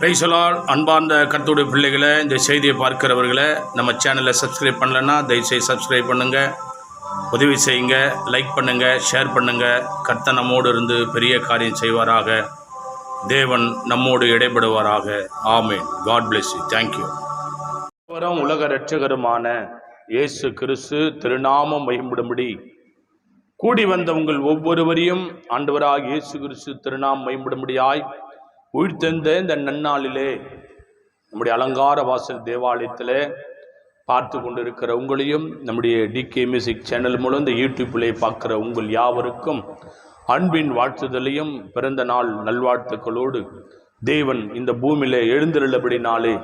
Praise the Lord. அன்பார்ந்த கர்த்தருடைய பிள்ளைகளை, இந்த செய்தியை பார்க்கிறவர்களை, நம்ம சேனலை சப்ஸ்கிரைப் பண்ணலைன்னா தயவுசெய்து சப்ஸ்கிரைப் பண்ணுங்கள், உதவி செய்யுங்க, லைக் பண்ணுங்கள், ஷேர் பண்ணுங்கள். கர்த்தர் நம்மோடு இருந்து பெரிய காரியம் செய்வாராக. தேவன் நம்மோடு இடைபடுவாராக. ஆமென். God bless you. தேங்க்யூ. உலக இரட்சகருமான இயேசு கிறிஸ்து திருநாமம் மகிமைப்படும்படி கூடி வந்த உங்கள் ஒவ்வொருவரையும் ஆண்டவராக இயேசு கிறிஸ்து திருநாமம் மகிமைப்படும்படியாய் உயிர்த்தெழுந்த இந்த நன்னாளிலே நம்முடைய அலங்கார வாசல் தேவாலயத்தில் பார்த்து கொண்டிருக்கிற உங்களையும், நம்முடைய டிகே மியூசிக் சேனல் மூலம் இந்த யூடியூப்பிலே பார்க்குற உங்கள் யாவருக்கும் அன்பின் வாழ்த்துதலையும் பிறந்த நாள் நல்வாழ்த்துக்களோடு தேவன் இந்த பூமியிலே எழுந்திருள்ளபடினாலே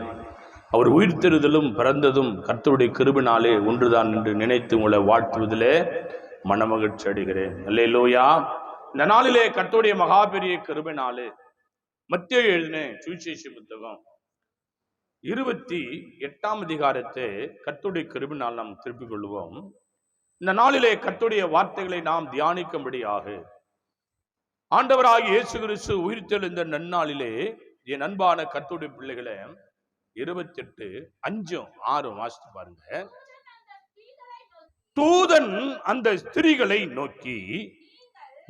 அவர் உயிர்த்தெழுதலும் பிறந்ததும் கர்த்தருடைய கிருபையினாலே ஒன்றுதான் என்று நினைத்து உங்களை வாழ்த்துவதிலே மனமகிழ்ச்சி அடைகிறேன். அல்லேலூயா. இந்த நாளிலே கர்த்தருடைய மகாபெரிய கிருபையினாலே மத்தேயு எழுதின சுவிசேஷ புத்தகம் 28ஆம் அதிகாரத்தை கர்த்தருடைய கிருபையினால் நாம் திருப்பிக் கொள்வோம். இந்த நாளிலே கர்த்தருடைய வார்த்தைகளை நாம் தியானிக்கும்படியாக ஆண்டவராகிய இயேசு கிறிஸ்து உயிர்த்தெழுந்த நன்னாளிலே என் அன்பான கர்த்தருடைய பிள்ளைகளை 28:5-6 வாசித்து பாருங்க. தூதன் அந்த ஸ்திரீகளை நோக்கி,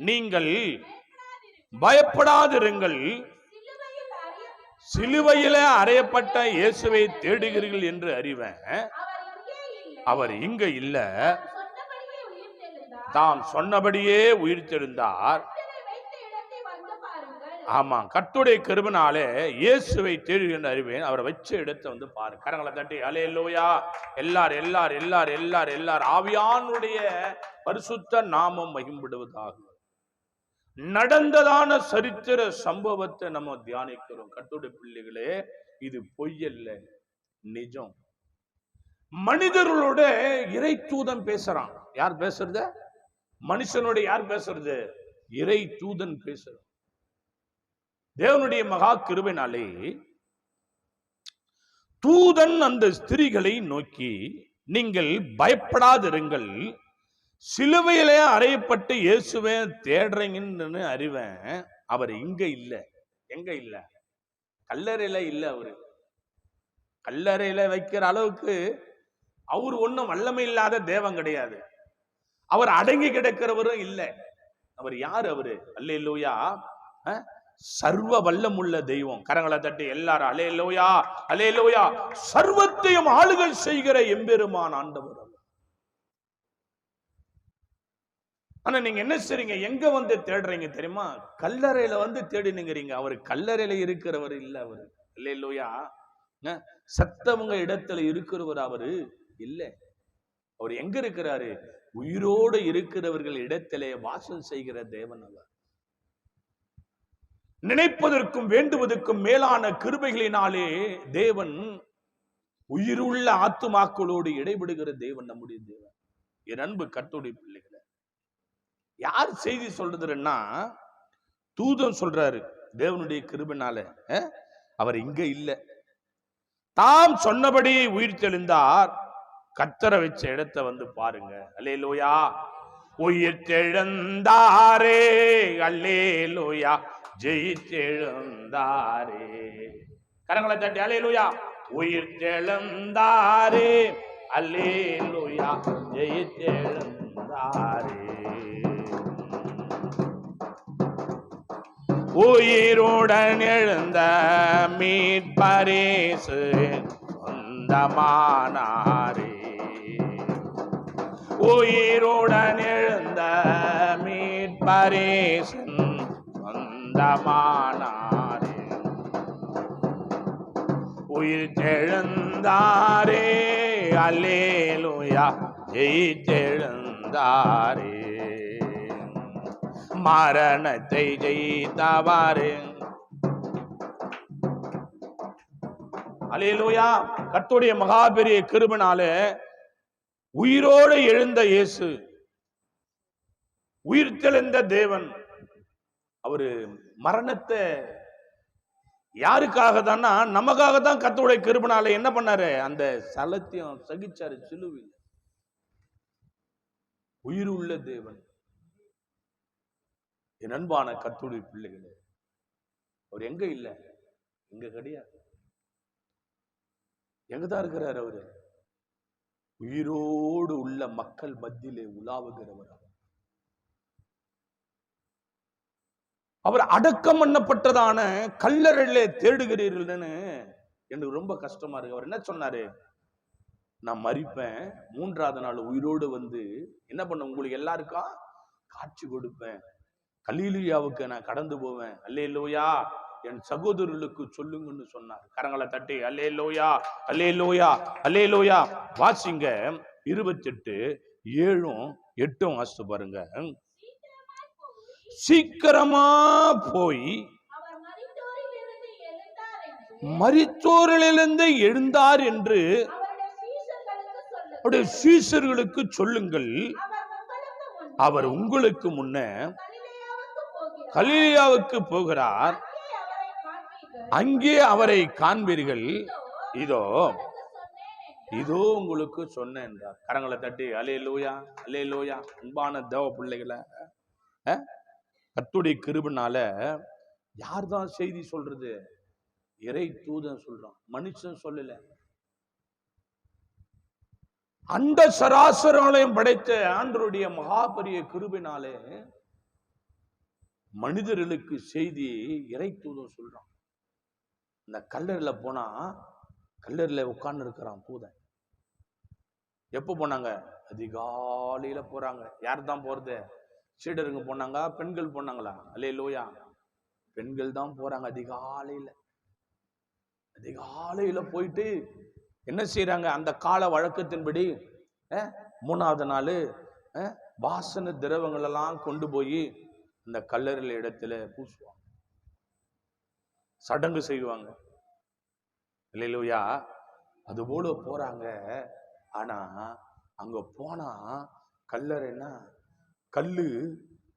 நீங்கள் பயப்படாதிருங்கள், சிலுவையில அறையப்பட்ட இயேசுவை தேடுகிறீர்கள் என்று அறிவேன். அவர் இங்க இல்ல, தாம் சொன்னபடியே உயிர்த்தெழுந்தார். ஆமா, கர்த்தருடைய கிருபையினாலே இயேசுவை தேடுகின்ற அறிவேன். அவரை வச்ச இடத்தை வந்து பாருங்க. கரங்களை தட்டி அல்லேலூயா. எல்லார் ஆவியானுடைய பரிசுத்த நாமம் மகிமைப்படுவதாக. நடந்ததான சரித்திர சம்பவத்தை நம்ம தியானிக்கிறோம். கர்த்தருடைய பிள்ளைகளே, இது பொய்யல்ல, நிஜம். மனிதர்களோட இறை தூதன் பேசுறான். யார் பேசுறது? மனுஷனோட யார் பேசுறது? இறை தூதன் பேசுறான். தேவனுடைய மகா கிருபையினாலே தூதன் அந்த ஸ்திரீகளை நோக்கி, நீங்கள் பயப்படாதிருங்கள், சிலுவையிலே அறையப்பட்டு இயேசுவை தேடுறீங்கன்னு அறிவேன். அவர் இங்க இல்ல. எங்க இல்ல? கல்லறையில இல்ல. அவரு கல்லறையில வைக்கிற அளவுக்கு அவர் ஒன்றும் வல்லமை இல்லாத தேவன் கிடையாது. அவர் அடங்கி கிடக்கிறவரும் இல்லை. அவர் யார்? அவரு அல்லேலூயா, சர்வ வல்லமுள்ள தெய்வம். கரங்களை தட்டி எல்லாரும் அல்லேலூயா, அல்லேலூயா. சர்வத்தையும் ஆளுகை செய்கிற எம்பெருமான் ஆண்டவர். ஆனா நீங்க என்ன செய்றீங்க? எங்க வந்து தேடுறீங்க தெரியுமா? கல்லறையில வந்து தேடினுங்கிறீங்க. அவர் கல்லறையில இருக்கிறவர் இல்ல. அவரு அல்லேலூயா. சத்தவங்க இடத்துல இருக்கிறவர் அவரு இல்ல. அவர் எங்க இருக்கிறாரு? உயிரோடு இருக்கிறவர்கள் இடத்திலே வாசல் செய்கிற தேவன் அவர். நினைப்பதற்கும் வேண்டுவதற்கும் மேலான கிருபைகளினாலே தேவன் உயிருள்ள ஆத்துமாக்களோடு இடைபடுகிற தேவன் நம்முடைய தேவன். என் அன்பு கர்த்தருடைய பிள்ளைகளை, யார் செய்தி சொல்றதுன்னா தூதன் சொல்றாரு. தேவனுடைய கிருபையினால அவர் இங்க இல்ல, தாம் சொன்னபடி உயிர்த்தெழுந்தார். கர்த்தரை வச்ச இடத்தை வந்து பாருங்க. அல்லேலூயா. உயிர்த்தெழுந்தாரே, அல்லேலூயா, ஜெயித்தெழுந்தாரே. கரங்களை தட்டி அல்லேலூயா. உயிர்த்தெழுந்தாரே, அல்லேலூயா, ஜெயித்தெழுந்தாரே. உயிருடன் எழுந்த மீட்பரேசு சொந்தமானாரே. உயிருடன் எழுந்த மீட்பரேசு சொந்தமானாரே. உயிர்த்தெழுந்தாரே, அல்லேலூயா, ஜெயித்தெழுந்தாரே. மரணத்தை ஜெயித்தவாறு. அல்லேலூயா. கர்த்தருடைய மகாபெரிய கிருபையினாலே உயிரோடு எழுந்த இயேசு, உயிர்த்தெழுந்த தேவன், அவரு மரணத்தை யாருக்காக தானா? நமக்காக தான். கர்த்தருடைய கிருபையினாலே என்ன பண்ணாரு? அந்த சலத்தையும் சகிச்சாரு சிலுவையில். உயிர் உள்ள தேவன். என் அன்பான கர்த்தருடைய பிள்ளைகளே, அவர் எங்க இல்லை? இங்க கிடையாது. எங்கதான் இருக்கிறார் அவரு? உயிரோடு உள்ள மக்கள் மத்தியிலே உலாவுகிறவர். அவர் அடக்கம் பண்ணப்பட்டதான கல்லறையிலே தேடுகிறீர்கள்னு எனக்கு ரொம்ப கஷ்டமா இருக்கு. அவர் என்ன சொன்னாரு? நான் மரிப்பேன், 3ஆவது நாள் உயிரோடு வந்து என்ன பண்ண, உங்களுக்கு எல்லாருக்கும் காட்சி கொடுப்பேன், கலீலியாவுக்கு நான் கடந்து போவேன், அல்லேலூயா, என் சகோதரர்களுக்கு சொல்லுங்கன்னு சொன்னார். கரங்களை தட்டி அல்லேலூயா, அல்லேலூயா, அல்லேலூயா. வாசிங்க 28:7-8 வாசித்து பாருங்க. சீக்கிரமா போய் மரித்தோரிலிருந்து எழுந்தார் என்று அவருடைய சீஷர்களுக்கு சொல்லுங்கள். அவர் உங்களுக்கு முன்ன கலிலேயாவுக்கு போகிறார், அங்கே அவரை காண்பீர்கள். இதோ இதோ உங்களுக்கு சொன்னேன் என்றார். கரங்களை தட்டி அல்லேலூயா, அல்லேலூயா. அன்பான தேவ பிள்ளைகளை, கர்த்தருடைய கிருபையினால யார்தான் செய்தி சொல்றது? இறை தூதன் சொல்றான், மனுஷன் சொல்லல. அண்ட சராசராலயம் படைத்த ஆண்டவருடைய மகாபரிய கிருபையினாலே மனிதர்களுக்கு செய்தி இறை தூதன் சொல்றான். இந்த கல்லறையில போனா, கல்லறையில உட்கார்ந்து இருக்கிறான் தூதன். எப்ப போனாங்க? அதிகாலையில போறாங்க. யார் தான் போறது? சீடருங்க போனாங்க, பெண்கள் போனாங்களா? அல்லேலூயா, பெண்கள் தான் போறாங்க. அதிகாலையில போயிட்டு என்ன செய்யறாங்க? அந்த கால வழக்கத்தின்படி 3ஆவது நாள் வாசன திரவங்கள் எல்லாம் கொண்டு போய் இந்த கல்லறையில இடத்துல பூசுவாங்க, சடங்கு செய்வாங்க. அல்லேலூயா. அது போல போறாங்க. ஆனா அங்க போனா கல்லறைன்னா கல்லு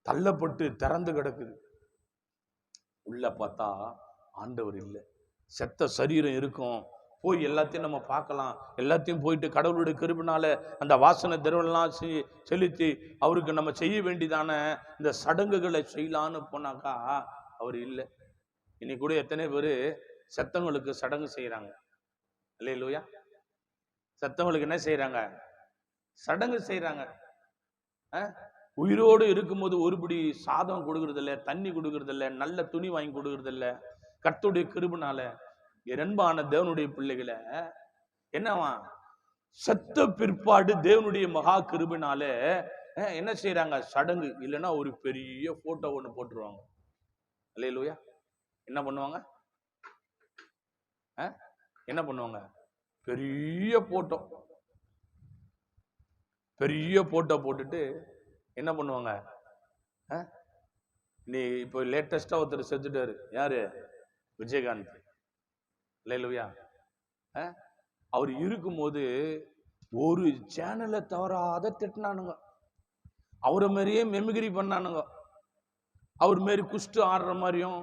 தள்ளப்பட்டு திறந்து கிடக்குது. உள்ள பார்த்தா ஆண்டவர் இல்லை, செத்த சரீரம் இருக்கும். போய் எல்லாத்தையும் நம்ம பார்க்கலாம். எல்லாத்தையும் போயிட்டு கடவுளுடைய கிருபையினால அந்த வாசனை திரவெல்லாம் செலுத்தி அவருக்கு நம்ம செய்ய வேண்டியதான இந்த சடங்குகளை செய்யலான்னு போனாக்கா அவர் இல்லை. இன்னைக்கு கூட எத்தனை பேர் செத்தவங்களுக்கு சடங்கு செய்யறாங்க? அல்லேலூயா. செத்தவங்களுக்கு என்ன செய்யறாங்க? சடங்கு செய்யறாங்க. உயிரோடு இருக்கும்போது ஒருபடி சாதம் கொடுக்கறது இல்லை, தண்ணி கொடுக்கறது இல்லை, நல்ல துணி வாங்கி கொடுக்கறது இல்லை. கர்த்தருடைய கிருபையினால அன்பான தேவனுடைய பிள்ளைகளை என்னவா செத்த பிற்பாடு தேவனுடைய மகா கிருபையினால என்ன செய்யறாங்க? சடங்கு. இல்லைன்னா ஒரு பெரிய போட்டோ ஒண்ணு போட்டுருவாங்க. அல்லேலூயா. என்ன பண்ணுவாங்க? என்ன பண்ணுவாங்க? பெரிய போட்டோ போட்டுட்டு என்ன பண்ணுவாங்க? நீ இப்போ லேட்டஸ்டா ஒருத்தர் செத்துட்டாரு. யாரு? விஜயகாந்த். அல்லேலூயா. அவர் இருக்கும்போது ஒரு சேனலை தவறாத திட்டினானுங்க. அவரை மாதிரியே மெமிகிரி பண்ணானுங்க. அவர் மாரி குஷ்டு ஆடுற மாதிரியும்,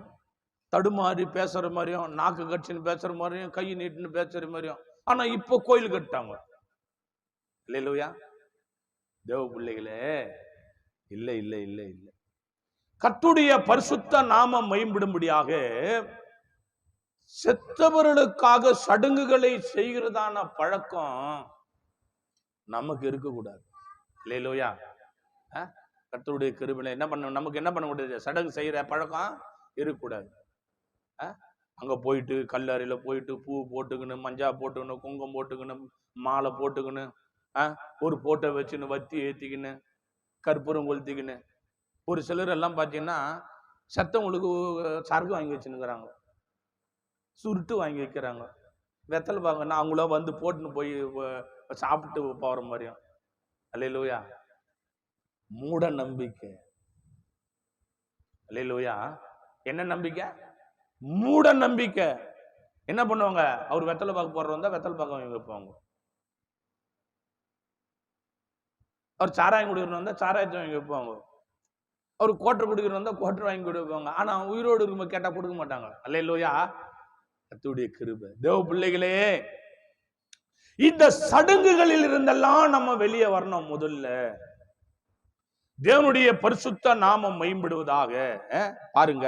தடுமாறி பேசுற மாதிரியும், நாக்கு கட்சின்னு பேசுற மாதிரியும், கை நீட்டுன்னு பேசுற மாதிரியும். ஆனா இப்போ கோயில் கட்டாங்க. அல்லேலூயா. தேவ பிள்ளைகளே, இல்லை இல்லை இல்லை இல்லை. கர்த்தருடைய பரிசுத்த நாமம் மேம்படும்படியாக செத்தவர்களுக்காக சடங்குகளை செய்கிறதான பழக்கம் நமக்கு இருக்கக்கூடாது. அல்லேலூயா. கர்த்தருடைய கிருபையில என்ன பண்ண, நமக்கு என்ன பண்ண முடியாது? சடங்கு செய்யற பழக்கம் இருக்கக்கூடாது. அங்க போயிட்டு கல்லறையில போயிட்டு பூ போட்டுக்கணும், மஞ்சா போட்டுக்கணும், குங்குமம் போட்டுக்கணும், மாலை போட்டுக்கணும், ஒரு போட்டோ வச்சுன்னு வத்தி ஏத்திக்கின்னு கற்பூரம் கொளுத்திக்கின்னு. ஒரு சிலர் எல்லாம் பார்த்தீங்கன்னா செத்தவங்களுக்கு சரக்கு வாங்கி வச்சுன்னுக்குறாங்க, சுருட்டு வாங்கி வைக்கிறாங்க, வெத்தலை பாங்கன்னா அவங்கள வந்து போட்டுன்னு போய் சாப்பிட்டு போகிற மாதிரியும். அல்லேலூயா. மூட நம்பிக்கை. அல்லேலூயா. என்ன நம்பிக்கை? மூட நம்பிக்கை. என்ன பண்ணுவாங்க? அவர் வெத்தலை பாக்கு போடுற வந்தா வெத்தலை பாக்கு வாங்கி வைப்பாங்க. அவர் சாராயம் குடிக்கிறவங்க வந்தா சாராயத்தை வாங்கி வைப்பாங்க. அவர் கோட்டர் குடிக்கிறவங்க வந்தா கோட்டர் வாங்கி கொடுப்பாங்க. ஆனா உயிரோடு இருக்கும்போது கேட்டா கொடுக்க மாட்டாங்க. அல்லேலூயா. கர்த்தருடைய கிருபை. தேவ பிள்ளைகளே, இந்த சடங்குகளில் இருந்தெல்லாம் நம்ம வெளியே வரணும். முதல்ல தேவனுடைய பரிசுத்த நாமம் மேம்படுவதாக. பாருங்க,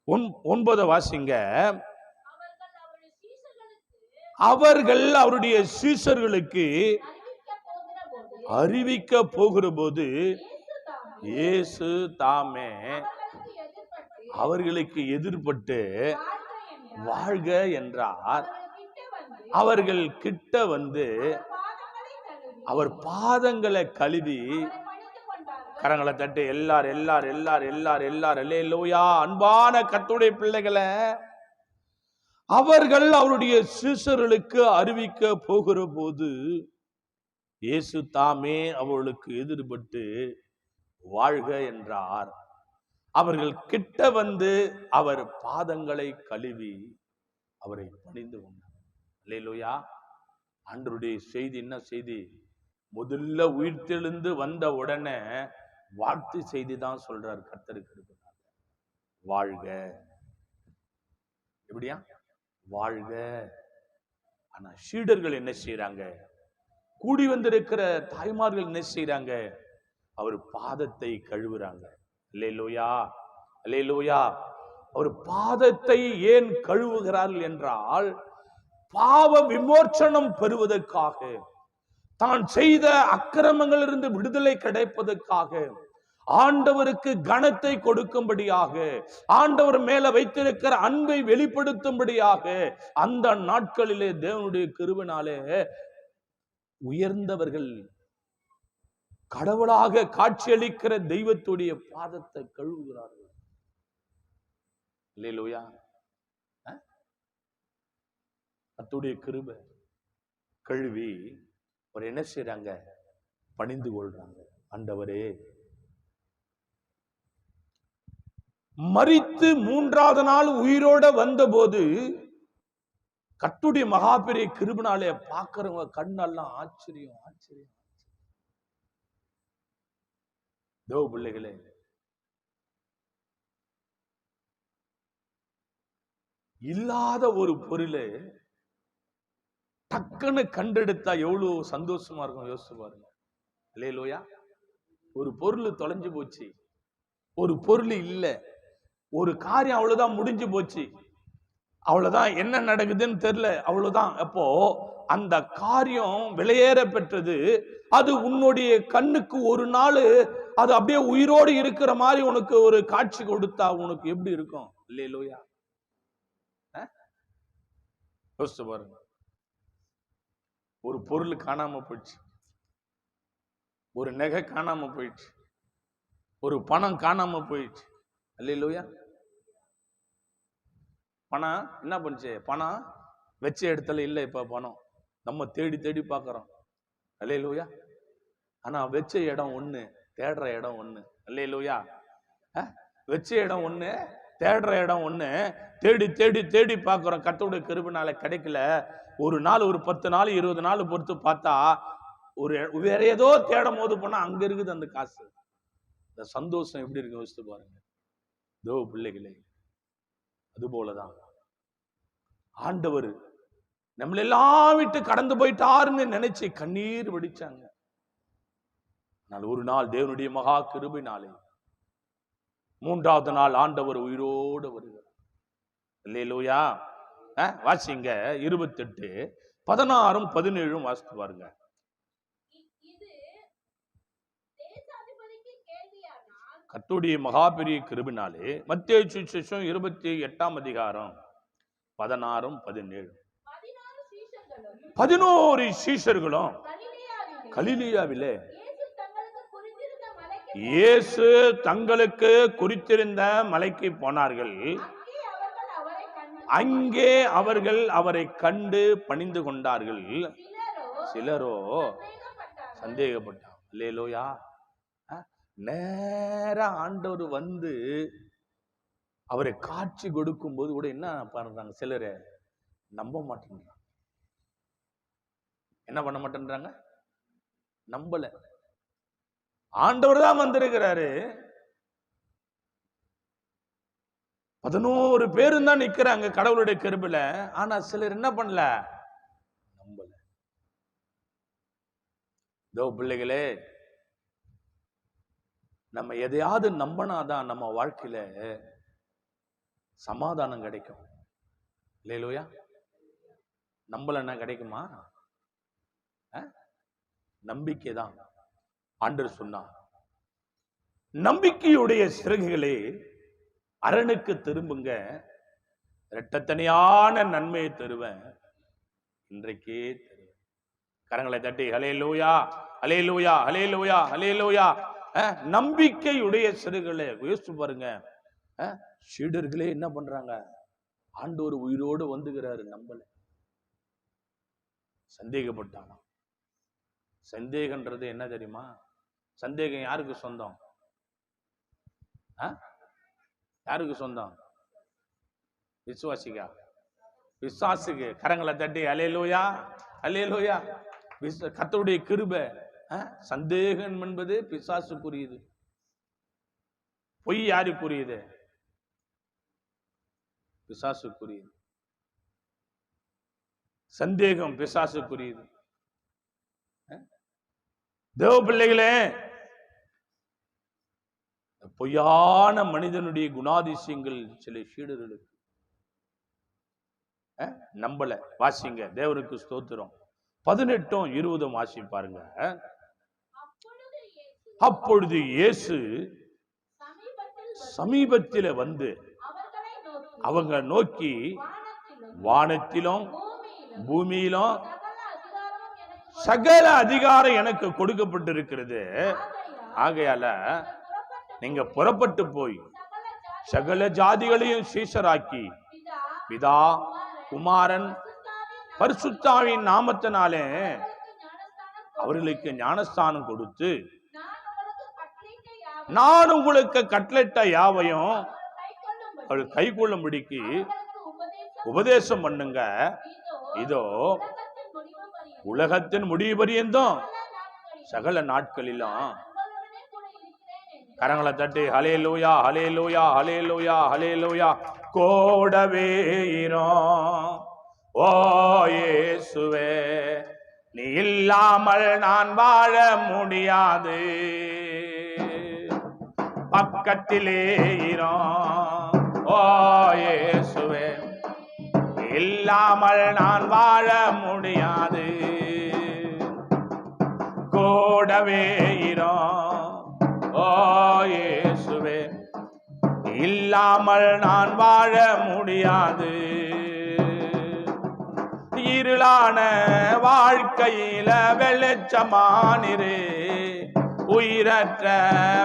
9 வாசிங்க. அவர்கள் அவருடைய சீஷர்களுக்கு அறிவிக்க போகிற போது இயேசு தாமே அவர்களுக்கு எதிர்பட்டு வாழ்க என்றார். அவர்கள் கிட்ட வந்து அவர் பாதங்களை கழுவி, கரங்களை தட்டு எல்லார் எல்லார் எல்லார் எல்லார் எல்லார் அல்லேலூயா. அன்பான கர்த்தருடைய பிள்ளைகளை, அவர்கள் அவருடைய சீஷர்களுக்கு அறிவிக்க போகிற போது இயேசு தாமே அவர்களுக்கு எதிர்பட்டு வாழ்க என்றார். அவர்கள் கிட்ட வந்து அவர் பாதங்களை கழுவி அவரை பணிந்து கொண்டார். அல்லேலூயா. ஆண்டவருடைய செய்தி என்ன செய்தி? முதல்ல உயிர்த்தெழுந்து வந்த உடனே வாழ்த்து செய்தி தான் சொல்றார். கர்த்தருக்கு இருக்கிறார், வாழ்க. எப்படியா வாழ்க. ஆனா சீடர்கள் என்ன செய்யறாங்க? கூடி வந்திருக்கிற தாய்மார்கள் என்ன செய்யறாங்க? அவர் பாதத்தை கழுவுறாங்க. அல்லேலூயா, அல்லேலூயா. அவர் பாதத்தை ஏன் கழுவுகிறார்கள் என்றால், பாவ விமோச்சனம் பெறுவதற்காக, தான் செய்த அக்கிரமங்களிலிருந்து விடுதலை கிடைப்பதற்காக, ஆண்டவருக்கு கனத்தை கொடுக்கும்படியாக, ஆண்டவர் மேல வைத்திருக்கிற அன்பை வெளிப்படுத்தும்படியாக அந்த நாட்களிலே தேவனுடைய கிருபையினாலே உயர்ந்தவர்கள் கடவுளாக காட்சியளிக்கிற தெய்வத்துடைய பாதத்தை கழுவுகிறார்கள். அல்லேலூயா. கர்த்தருடைய கிருபை கழுவி அவர் என்ன செய்றாங்க? பணிந்து கொள்றாங்க. ஆண்டவரே, மரித்து 3வது நாள் உயிரோட வந்த போது கர்த்தருடைய மகாபெரிய கிருபையினாலே பார்க்கிறவங்க கண்ணெல்லாம் ஆச்சரியம் ஆச்சரியம். தேவ பிள்ளைகளே, இல்லாத ஒரு பொருளை டக்குன்னு கண்டெடுத்தா எவ்வளவு சந்தோஷமா இருக்கும் யோசிச்சு பாருங்க. அல்லேலூயா. ஒரு பொருள் தொலைஞ்சு போச்சு, ஒரு பொருள் இல்ல, ஒரு காரியம் அவ்வளவுதான் முடிஞ்சு போச்சு, அவ்வளவுதான், என்ன நடக்குதுன்னு தெரியல, அவ்வளவுதான். அப்போ அந்த காரியம் விலையேற பெற்றது. அது உன்னுடைய கண்ணுக்கு ஒரு நாள் அது அப்படியே உயிரோடு இருக்கிற மாதிரி உனக்கு ஒரு காட்சி கொடுத்தா உனக்கு எப்படி இருக்கும்? அல்லேலூயா. யோசிச்சு பாருங்க. ஒரு பொருள் காணாம போயிடுச்சு, ஒரு நகை காணாம போயிடுச்சு, ஒரு பணம் காணாம போயிடுச்சு. அல்லேலூயா. பணம் என்ன பண்ணுச்சு? பணம் வச்ச இடத்துல இல்லை. இப்ப பணம் நம்ம தேடி தேடி பார்க்கிறோம். அல்லேலூயா. ஆனா வச்ச இடம் ஒண்ணு, தேடுற இடம் ஒண்ணு. அல்லேலூயா. வச்ச இடம் ஒண்ணு, தேடுற இடம் ஒண்ணு. தேடி தேடி தேடி பார்க்கிறோம். கர்த்தருடைய கிருபையினால கிடைக்கல. ஒரு நாள், ஒரு 10 நாள் 20 நாள் பொறுத்து பார்த்தா ஒரு வேற ஏதோ தேடும் போது போனா அங்க இருக்குது அந்த காசு. இந்த சந்தோஷம் எப்படி இருக்கு யோசித்து பாருங்க தேவ பிள்ளைகளே. அது போலதான் ஆண்டவர் நம்மளெல்லாம் விட்டு கடந்து போயிட்டாருன்னு நினைச்சு கண்ணீர் வடிச்சாங்க. ஆனால் ஒரு நாள் தேவனுடைய மகா கிருபையினாலே 3வது நாள் ஆண்டவர் உயிரோடு வருகிறார். அல்லேலூயா. வாசிங்க 28, 16, 17 வாசித்து பாருங்க. கர்த்தருடைய மகா பெரிய கிருபையினாலே மத்தேயு சுவிசேஷம் 28ஆம் அதிகாரம் 16, 17. 11 சீஷர்களும் கலிலேயாவிலே இயேசு தங்களுக்கு குறித்திருந்த மலைக்கு போனார்கள். அங்கே அவர்கள் அவரை கண்டு பணிந்து கொண்டார்கள். சிலரோ சந்தேகப்பட்டார். அல்லேலூயா. நேரா ஆண்டவர் வந்து அவரை காட்சி கொடுக்கும் போது கூட என்ன பண்றாங்க? சிலரை நம்ப மாட்டேன்றாங்க. என்ன பண்ண மாட்டேன்றாங்க? நம்பல. ஆண்டவர் தான் வந்திருக்கிறாரு. 11 பேரும் தான் நிக்கிறாங்க கடவுளுடைய கிருபையில. ஆனா சிலர் என்ன பண்ணல? நம்பல. தேவ பிள்ளைகளே, நம்ம எதையாவது நம்பினாதான் நம்ம வாழ்க்கையில சமாதானம் கிடைக்கும். அல்லேலூயா. நம்பலன்னா கிடைக்குமா? நம்பிக்கை தான். ஆண்டவர் சொன்னார், நம்பிக்கையுடைய சிறகுகளே அரணுக்கு திரும்புங்க, இரட்டத்தனையான நன்மையை தருவேன், இன்றைக்கே தருவேன். கரங்களை தட்டி ஹல்லேலூயா, ஹல்லேலூயா, ஹல்லேலூயா, ஹல்லேலூயா. நம்பிக்கையுடைய சிறகுகளே. யோசிச்சு பாருங்க, சீடர்களே என்ன பண்றாங்க? ஆண்டவர் உயிரோடு வந்துகிறாரு, நம்பல, சந்தேகப்பட்டாங்க. சந்தேகன்றது என்ன தெரியுமா? சந்தேகம் யாருக்கு சொந்தம்? யாருக்கு சொந்தம்? விசுவாசிக்கா? விசுவாசிக்கு. கரங்களை தட்டி அல்லேலூயா, அல்லேலூயா. கர்த்தருடைய கிருபை. சந்தேகம் என்பது பிசாசுக்குரியது. பொய் யாருக்குரியது? பிசாசுக்குரியது. சந்தேகம் பிசாசுக்குரியது. தேவ பிள்ளைகளே, பொய்யான மனிதனுடைய குணாதிசயங்கள் சில சீடர்களுக்கு நம்பல. வாசிங்க, தேவனுக்கு ஸ்தோத்திரம். 18, 20 வாசி பாருங்க. அப்பொழுது இயேசு சமீபத்தில் வந்து அவங்க நோக்கி, வானத்திலும் பூமியிலும் சகல அதிகாரம் எனக்கு கொடுக்கப்பட்டிருக்கிறது, ஆகையால நீங்க புறப்பட்டு போய் சகல ஜாதிகளையும் சீஷராக்கி பிதா, குமாரன், பரிசுத்தாவின் நாமத்தினாலே அவர்களுக்கு ஞானஸ்தானம் கொடுத்து, நான் உங்களுக்கு கட்டளையிட்ட யாவையும் அவர்கள் கை கொள்ளும்படிக்கு உபதேசம் பண்ணுங்க. இதோ உலகத்தின் முடிவு பரியந்தம் சகல நாட்களிலும். கரங்களை தட்டி ஹல்லேலூயா, ஹல்லேலூயா, ஹல்லேலூயா, ஹல்லேலூயா. கோடவே இரோம் ஓ இயேசுவே, நீ இல்லாமல் நான் வாழ முடியாது. பக்கத்திலே இரோம் ஓ இயேசுவே, இல்லாமல் நான் வாழ முடியாது. கோடவே இரோம் ஓ இயேசுவே, இல்லாமல் நான் வாழ முடியாது. இருளான வாழ்க்கையில வெளிச்சமானிரு, உயிரற்ற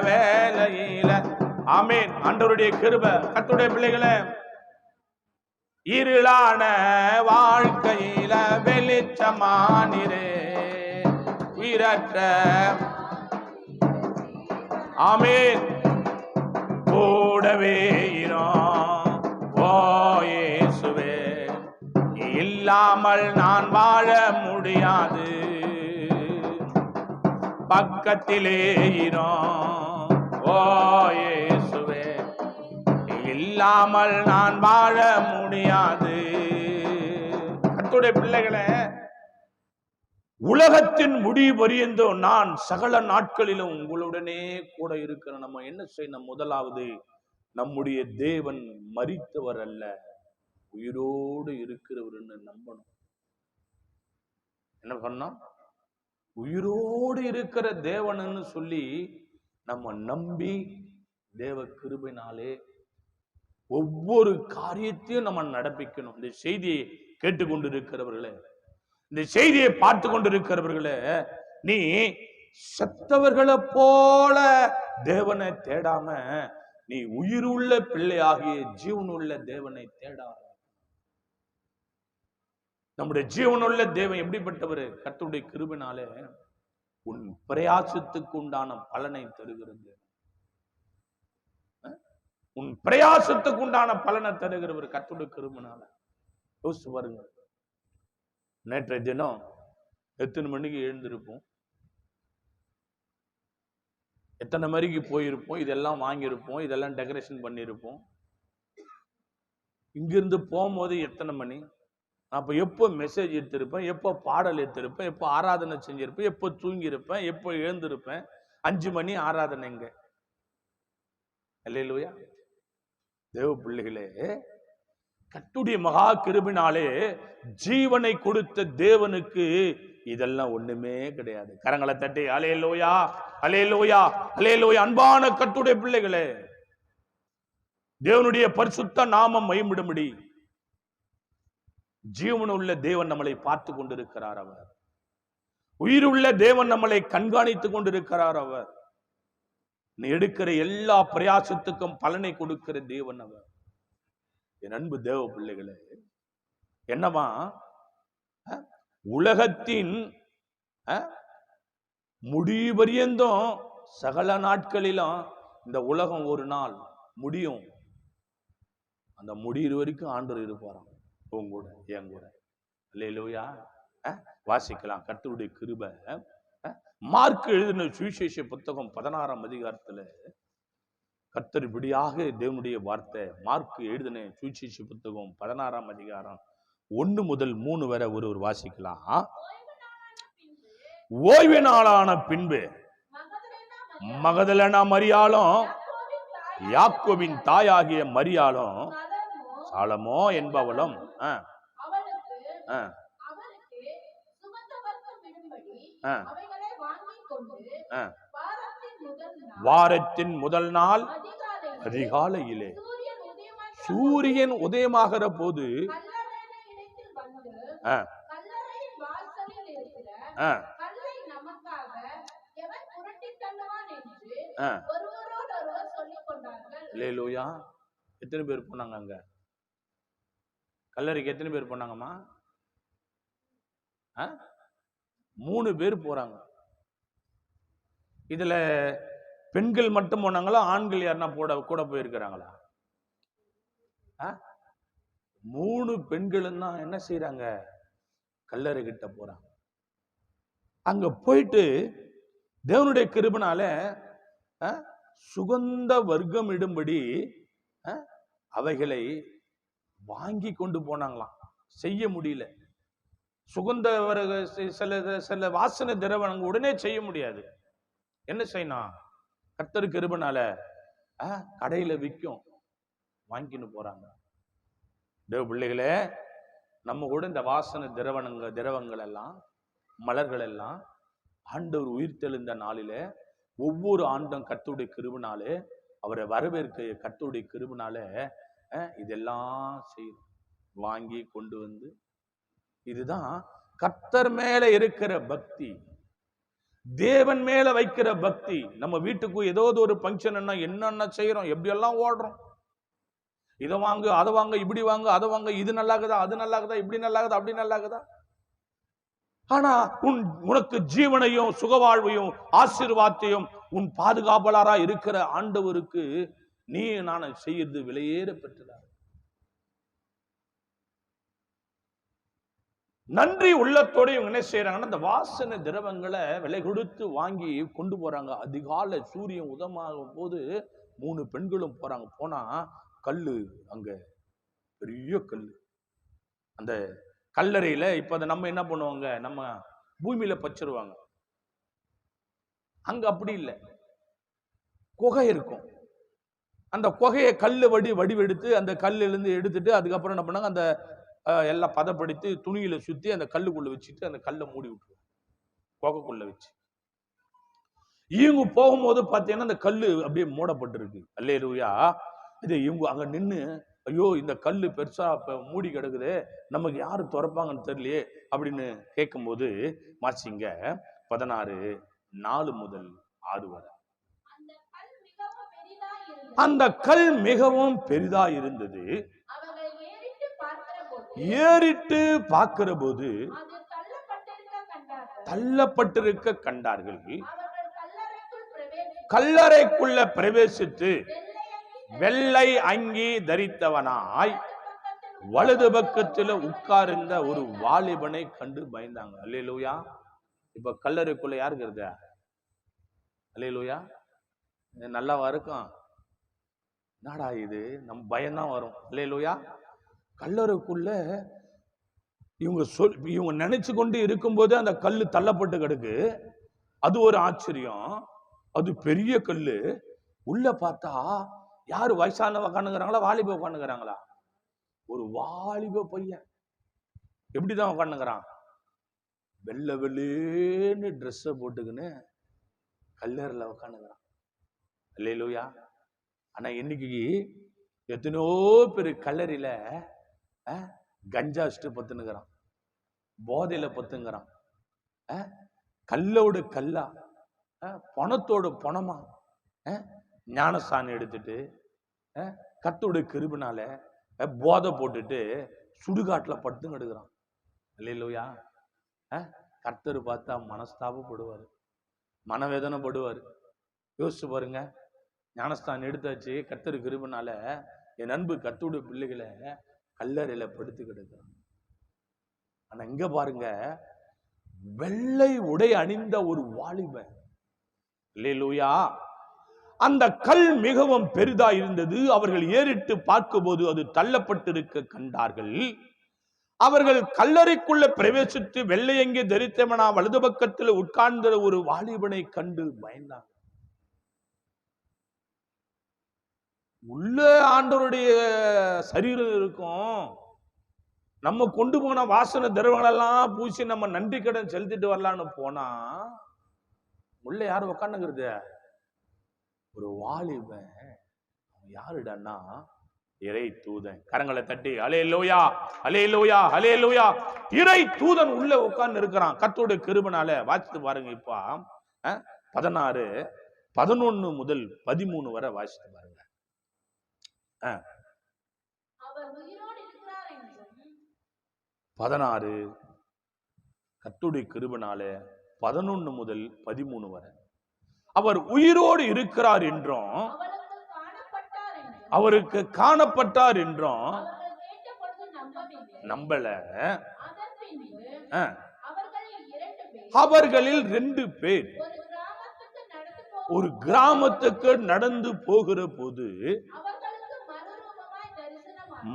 வேலையில. ஆமென். ஆண்டவருடைய கிருபை. கர்த்தருடைய பிள்ளைகளே, இருளான வாழ்க்கையில வெளிச்சமானிரு, உயிரற்ற. ஆமென். கூடவே இரோம் ஓ இயேசுவே, இல்லாமல் நான் வாழ முடியாது. பக்கத்திலே இரோம் ஓ இயேசுவே, இல்லாமல் நான் வாழ முடியாது. கர்த்தருடைய பிள்ளைகளே, உலகத்தின் முடிவு பரியந்தம் நான் சகல நாட்களிலும் உங்களுடனே கூட இருக்கிற. நம்ம என்ன செய்யணும்? முதலாவது, நம்முடைய தேவன் மரித்தவர் அல்ல, உயிரோடு இருக்கிறவர்னு நம்பணும். என்ன பண்ணோம்? உயிரோடு இருக்கிற தேவன்னு சொல்லி நம்ம நம்பி தேவ கிருபையினாலே ஒவ்வொரு காரியத்தையும் நம்ம நடப்பிக்கணும். இந்த செய்தியை கேட்டுக்கொண்டிருக்கிறவர்களே, இந்த செய்தியை பார்த்து கொண்டிருக்கிறவர்களே, நீ செத்தவர்களை போல தேவனை தேடாம நீ உயிருள்ள பிள்ளையாகிய ஜீவனுள்ள தேவனை தேடாம. நம்முடைய ஜீவனுள்ள தேவன் எப்படிப்பட்டவர்? கர்த்தருடைய கிருபையினாலே உன் பிரயாசத்துக்கு உண்டான பலனை தருகிறது. உன் பிரயாசத்துக்கு உண்டான பலனை தருகிறவர் கர்த்தருடைய கிருபையினால. யோசிச்சு பாருங்க, நேற்றைய தினம் எத்தனை மணிக்கு எழுந்திருப்போம், எத்தனை மணிக்கு போயிருப்போம், இதெல்லாம் வாங்கியிருப்போம், இதெல்லாம் டெக்கரேஷன் பண்ணியிருப்போம். இங்கிருந்து போகும்போது எத்தனை மணி? அப்போ எப்போ மெசேஜ் எடுத்திருப்பேன், எப்போ பாடல் எடுத்திருப்பேன், எப்போ ஆராதனை செஞ்சிருப்பேன், எப்போ தூங்கியிருப்பேன், எப்போ எழுந்திருப்பேன். 5 மணி ஆராதனைங்க. அல்லேலூயா. தேவ பிள்ளைகளே, கர்த்தருடைய மகா கிருபையினாலே ஜீவனை கொடுத்த தேவனுக்கு இதெல்லாம் ஒண்ணுமே கிடையாது. கரங்களை தட்டி அல்லேலூயா, அல்லேலூயா, அல்லேலூயா. அன்பான கர்த்தருடைய பிள்ளைகளே, தேவனுடைய பரிசுத்த நாமம் மகிமைப்படும்படி ஜீவனுள்ள தேவன் நம்மளை பார்த்து கொண்டிருக்கிறார். அவர் உயிருள்ள தேவன் நம்மளை கண்காணித்துக் கொண்டிருக்கிறார். அவர் நீ எடுக்கிற எல்லா பிரயாசத்துக்கும் பலனை கொடுக்கிற தேவன் அவர். என் அன்பு தேவ பிள்ளைகளே, என்னவா உலகத்தின் முடிவரியந்தும் சகல நாட்களிலும் இந்த உலகம் ஒரு நாள் முடியும். அந்த முடிகிற வரைக்கும் ஆண்டவர் இருப்பாராம் உங்க கூட, என் கூட. அல்லேலூயா. வாசிக்கலாம் கர்த்தருடைய கிருபை. மார்க் எழுதின சுவிசேஷ புத்தகம் 16ஆம் அதிகாரத்துல கர்த்தர் இப்படியாக தேவனுடைய வார்த்தை. மார்க் எழுதின சுவிசேஷ புத்தகம் 16ஆம் அதிகாரம் 1 முதல் 3 வரை ஒரு வாசிக்கலாம். ஓய்வு நாளான பின்பு மகதலேனா மரியாளும் யாக்கோபின் தாயாகிய மரியாளும் சாலமோ என்பவளும் வாரத்தின் முதல் நாள் அதிகாலையிலே சூரியன் உதயமாகிற போது அல்லேலூயா. எத்தனை பேர் போனாங்க அங்க கல்லறைக்கு? எத்தனை பேர் போனாங்கம்மா? 3 பேர் போறாங்க. இதுல பெண்கள் மட்டும் போனாங்களா, ஆண்கள் யாருன்னா கூட போயிருக்கிறாங்களா? 3 பெண்களும் தான் என்ன செய்யறாங்க, கல்லறை கிட்ட போறாங்க. அங்க போயிட்டு தேவனுடைய கிருபையினால சுகந்த வர்க்கம் இடும்படி அவைகளை வாங்கி கொண்டு போனாங்களாம். செய்ய முடியல. சுகந்த சில வாசனை திரவங்க உடனே செய்ய முடியாது. என்ன செய்யணும்? கர்த்தர் கிருபையினால கடையில விற்கும், வாங்கின்னு போறாங்க. தேவ பிள்ளைகளே, நம்ம கூட இந்த வாசனை திரவங்கள் எல்லாம், மலர்கள் எல்லாம் ஆண்டவர் உயிர் தெழுந்த நாளில ஒவ்வொரு ஆண்டும் கர்த்தருடைய கிருபையினாலே அவரை வரவேற்க கர்த்தருடைய கிருபையினாலே இதெல்லாம் செய்யும், வாங்கி கொண்டு வந்து. இதுதான் கர்த்தர் மேல இருக்கிற பக்தி, தேவன் மேல வைக்கிற பக்தி. நம்ம வீட்டுக்கு ஏதாவது ஒரு பங்கன் என்னென்ன செய்யறோம், எப்படி எல்லாம் ஓடுறோம். இதை வாங்க, அதை வாங்க, இப்படி வாங்க, அதை வாங்க, இது நல்லாகுதா, அது நல்லாகுதா, இப்படி நல்லாகுதா, அப்படி நல்லாகுதா. ஆனா உனக்கு ஜீவனையும் சுகவாழ்வையும் ஆசீர்வாதத்தையும் உன் பாதுகாவலரா இருக்கிற ஆண்டவருக்கு நீ நான் செய்யறது விலையேற பெற்றதா. நன்றி உள்ளத்தோட இவங்க என்ன செய்யறாங்கன்னா, இந்த வாசனை திரவங்களை விலை கொடுத்து வாங்கி கொண்டு போறாங்க. அதிகாலை சூரியன் உதமாகும் போது 3 பெண்களும் போறாங்க. போனா கல்லு, அங்க பெரிய கல்லு. அந்த கல்லறையில இப்ப அதை நம்ம என்ன பண்ணுவாங்க, நம்ம பூமியில பச்சிருவாங்க. அங்க அப்படி இல்லை, குகை இருக்கும். அந்த குகையை கல்லு வடிவெடுத்து அந்த கல்லிருந்து எடுத்துட்டு அதுக்கப்புறம் என்ன பண்ணாங்க, அந்த எல்லாம் பதப்படுத்தி துணியில சுத்தி அந்த கல்லுக்குள்ள வச்சுட்டு அந்த கல்லை மூடி விட்டுருவாங்க, குகைக்குள்ள வச்சு. இவங்க போகும்போது பார்த்தீங்கன்னா அந்த கல்லு அப்படியே மூடப்பட்டிருக்கு. அல்லேலூயா. இது இவங்க அங்க நின்று, ஐயோ இந்த கல்லு பெருசா மூடி கிடக்குது, நமக்கு யாரு திறப்பாங்கன்னு தெரியலையே அப்படின்னு கேட்கும்போது மாச்சிங்க 16:4 முதல் 6 வரை. அந்த கல் மிகவும் பெரிதா இருந்தது. ஏறிட்டு பார்க்கிற போது தள்ளப்பட்டிருக்க கண்டார்கள். கல்லறைக்குள்ள பிரவேசித்து வெள்ளை அங்கி தரித்தவனாய் வலது பக்கத்துல உட்கார்ந்த ஒரு வாலிபனை கண்டு பயந்தாங்க. அல்லேலூயா. இப்ப கல்லறைக்குள்ள யாருக்கு இருந்த? அல்லேலூயா. நல்லாவா இருக்கும்? என்னடா இது, நம்ம பயம்தான் வரும். அல்லேலூயா. கல்லறைக்குள்ள இவங்க நினைச்சு கொண்டு இருக்கும்போது அந்த கல்லு தள்ளப்பட்டு கிடக்கு. அது ஒரு ஆச்சரியம். அது பெரிய கல்லு. உள்ள பார்த்தா யாரு வயசானவ உட்காந்துக்கிறாங்களா, வாலிப உட்காந்துக்கிறாங்களா? ஒரு வாலிப பையன் எப்படிதான் உட்காந்துக்கிறான்? வெள்ளை வெள்ளேன்னு ட்ரெஸ்ஸை போட்டுக்கின்னு கல்லறையில உட்காந்துக்கிறான். அல்லேலூயா. ஆனா இன்னைக்கு எத்தனையோ பேர் கல்லறையில கஞ்சா பத்துனுக்கிறான், போதையில பத்துங்கிறான், கல்லோட கல்லா, பணத்தோட பணமா ஞானஸ்தானம் எடுத்துட்டு கர்த்தரோட கிருபைனால போதை போட்டுட்டு சுடுகாட்டுல படுத்துங்க எடுக்கிறான். அல்லேலூயா. கர்த்தர் பார்த்தா மனஸ்தாபப்படுவாரு, மனவேதனைப்படுவாரு. யோசிச்சு பாருங்க. ஞானஸ்தானம் எடுத்தாச்சு, கர்த்தர் கிருபைனால என் அன்பு கர்த்தருடைய பிள்ளைகளை கல்லறையில படுத்து கிடக்கிறான். ஆனா இங்க பாருங்க, வெள்ளை உடை அணிந்த ஒரு வாலிபன். அல்லேலூயா. அந்த கல் மிகவும் பெரிதா இருந்தது. அவர்கள் ஏறிட்டு பார்க்கும்போது அது தள்ளப்பட்டிருக்க கண்டார்கள். அவர்கள் கல்லறைக்குள்ள பிரவேசித்து வெள்ளையங்கி தரித்தவனா வலது பக்கத்தில் உட்கார்ந்த ஒரு வாலிபனை கண்டு பயந்தாங்க. உள்ள ஆண்டவருடைய சரீரம் இருக்கும், நம்ம கொண்டு போன வாசனை திரவங்களெல்லாம் பூசி நம்ம நன்றி கடன் செலுத்திட்டு வரலான்னு போனா உள்ள யாரு உக்காந்துங்கிறது? ஒரு வாலிபன். யாருடான்னா இறை தூதன். கரங்களை தட்டி அல்லேலூயா, அல்லேலூயா, அல்லேலூயா. இறை தூதன் உள்ள உட்கார்ந்து இருக்கிறான். கர்த்தருடைய கிருபைனால வாசித்து பாருங்க. இப்ப 16, 11 முதல் 13 வரை வாசித்து பாருங்க. 16 கர்த்தருடைய கிருபைனால 11 முதல் 13 வரை. அவர் உயிரோடு இருக்கிறார் என்றும் அவருக்கு காணப்பட்டார் என்றும் நம்பல. அவர்களில் 2 பேர் ஒரு கிராமத்துக்கு நடந்து போகிற போது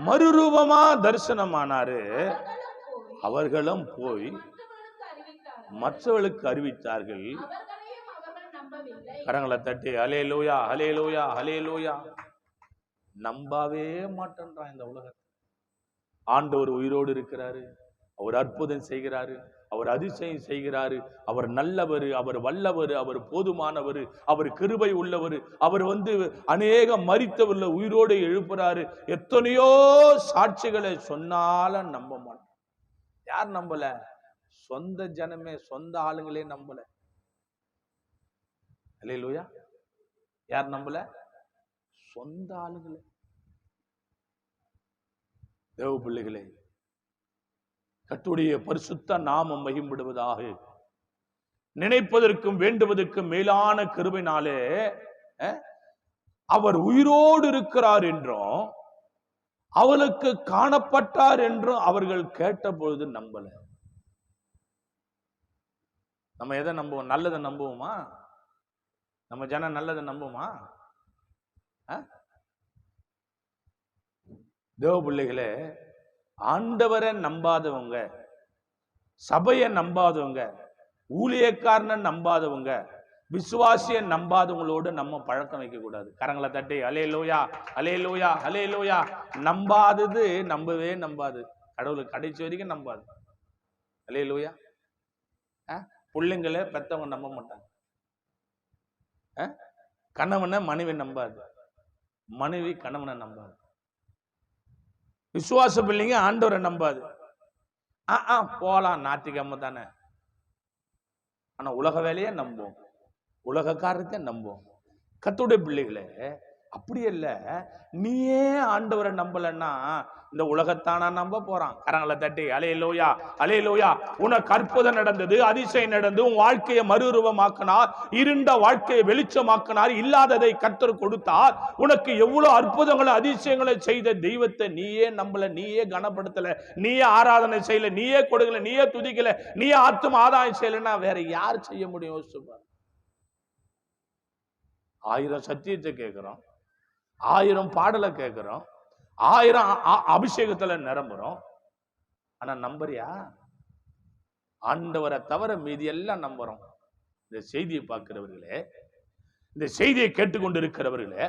மறுரூபமா தரிசனமானாரு. அவர்களும் போய் மற்றவர்களுக்கு அறிவித்தார்கள். கரங்களை தட்டி அல்லேலூயா, அல்லேலூயா, அல்லேலூயா. நம்பவே மாட்டேன்றான் இந்த உலகத்தை. ஆண்டவர் உயிரோடு இருக்கிறாரு, அவர் அற்புதம் செய்கிறாரு, அவர் அதிசயம் செய்கிறாரு, அவர் நல்லவர், அவர் வல்லவர், அவர் போதுமானவர், அவர் கிருபை உள்ளவர், அவர் அநேக மரித்தவர்ல உயிரோடு எழுப்புறாரு. எத்தனையோ சாட்சிகளை சொன்னாலும் நம்ப மாட்டோம். யார் நம்பல? சொந்த ஜனமே, சொந்த ஆளுங்களே நம்பல. அல்லேலூயா. யார் நம்பல? சொந்த ஆளுங்களே. தேவ பிள்ளைகளே, கர்த்தருடைய பரிசுத்த நாமம் மகிமைப்படுவதாக. நினைப்பதற்கும் வேண்டுவதற்கும் மேலான கிருபையினாலே அவர் உயிரோடு இருக்கிறார் என்றும் அவளுக்கு காணப்பட்டார் என்றும் அவர்கள் கேட்ட பொழுது நம்பல. நம்ம எதை நம்புவோம்? நல்லதை நம்புவோமா? நம்ம ஜனம் நல்லதை நம்புமா? தேவ பிள்ளைகளே, ஆண்டவரை நம்பாதவங்க, சபையை நம்பாதவங்க, ஊழியக்காரனை நம்பாதவங்க, விசுவாசியை நம்பாதவங்களோடு நம்ம பழக்கம் வைக்க கூடாது. கரங்களை தட்டி அல்லேலூயா, அல்லேலூயா, அல்லேலூயா. நம்பாதது நம்பவே நம்பாது, கடவுளுக்கு கடைசி வரைக்கும் நம்பாது. அல்லேலூயா. பிள்ளைங்களை பெத்தவங்க நம்ப மாட்டாங்க. கணவனை மனைவி நம்பாது, மனைவி கணவனை நம்பாது. விசுவாச பிள்ளைங்க ஆண்டவரை நம்பாது. போலாம், ஞாயிற்றுக்கிழமை தானே. ஆனா உலக வேலையை நம்பும், உலக காரியத்தை நம்பும். கர்த்தருடைய பிள்ளைகளே அப்படி இல்ல. நீயே ஆண்டவரை நம்பலன்னா இந்த உலகத்தானா நம்ப போறான். கரங்களை தட்டி அல்லேலூயா, அல்லேலூயா. உனக்கு அற்புதம் நடந்தது, அதிசயம் நடந்து உன் வாழ்க்கையை மறுரூபமாக்கினார், இருண்ட வாழ்க்கையை வெளிச்சமாக்கினார், இல்லாததை கர்த்தர் கொடுத்தார். உனக்கு எவ்வளவு அற்புதங்களை அதிசயங்களை செய்த தெய்வத்தை நீயே நம்பல, நீயே கனப்படுத்தல, நீயே ஆராதனை செய்யல, நீயே கொடுக்கல, நீயே துதிக்கல, நீயே ஆத்தும ஆதாயம் செய்யலன்னா வேற யார் செய்ய முடியும்? யோசிச்சு. 1000 சத்தியத்தை கேட்கிறோம், 1000 பாடலை கேட்கிறோம், 1000 அபிஷேகத்துல நிரம்புறோம். ஆனா நம்புறியா? ஆண்டவரை தவிர மீதி எல்லாம் நம்புறோம். இந்த செய்தியை பார்க்கிறவர்களே, இந்த செய்தியை கேட்டுக்கொண்டிருக்கிறவர்களே,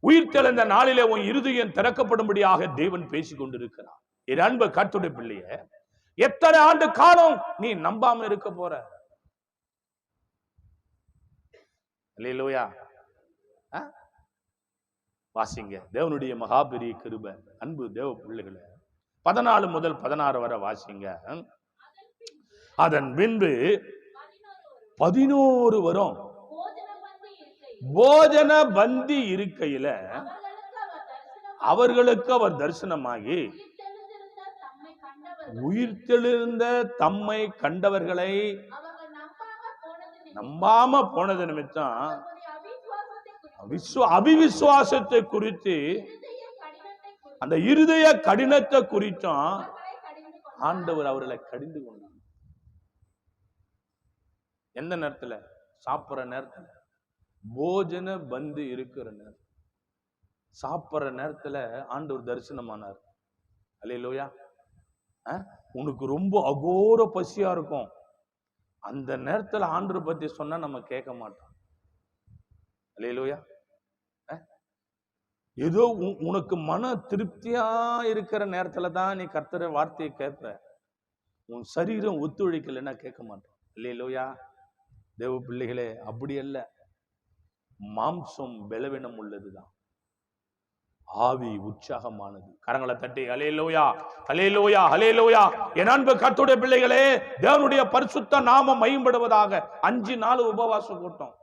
உயிர்த்தெழுந்த நாளிலே உன் இருதயம் திறக்கப்படும்படியாக தேவன் பேசிக் கொண்டிருக்கிறார். என் அன்பு கர்த்தருடைய பிள்ளைய, எத்தனை ஆண்டு காலம் நீ நம்பாம இருக்க போற? அல்லேலூயா. வாசிங்க தேவனுடைய மகாபெரிய கிருபை. அன்பு தேவ பிள்ளைகளை 14 முதல் 16 வரை வாசிங்க. அதன் பின்பு 11 வரும் போஜன பந்தி இருக்கையில அவர்களுக்கு அவர் தரிசனமாகி உயிர்த்தெழுந்த தம்மை கண்டவர்களை நம்பாம போனது நிமித்தம் அவிவிசுவாசத்தை குறித்து, அந்த இருதய கடினத்தை குறித்தும் ஆண்டவர் அவர்களை கடிந்து கொண்டார். எந்த நேரத்துல? சாப்பிட்ற நேரத்துல, போஜன பந்து இருக்கிற நேரம், சாப்பிட்ற நேரத்துல ஆண்டவர் தரிசனமானார். அல்லேலூயா. உனக்கு ரொம்ப அகோர பசியா இருக்கும், அந்த நேரத்துல ஆண்டவர் பத்தி சொன்னா நம்ம கேட்க மாட்டோம். அல்லேலூயா. ஏதோ உனக்கு மன திருப்தியா இருக்கிற நேரத்துல தான் நீ கர்த்தரை வார்த்தையை கேட்ப. உன் சரீரம் ஒத்துழைக்கலைன்னா கேட்க மாட்டோம். அல்லேலூயா. தேவ பிள்ளைகளே, அப்படி அல்ல. மாம்சம் பலவீனம் உள்ளதுதான், ஆவி உற்சாகமானது. கரங்களை தட்டி அல்லேலூயா, அல்லேலூயா, அல்லேலூயா. என் அன்பு கர்த்தருடைய பிள்ளைகளே, தேவனுடைய பரிசுத்த நாமம் மகிமைப்படுவதாக. 5 நாள் உபவாச கூட்டம்.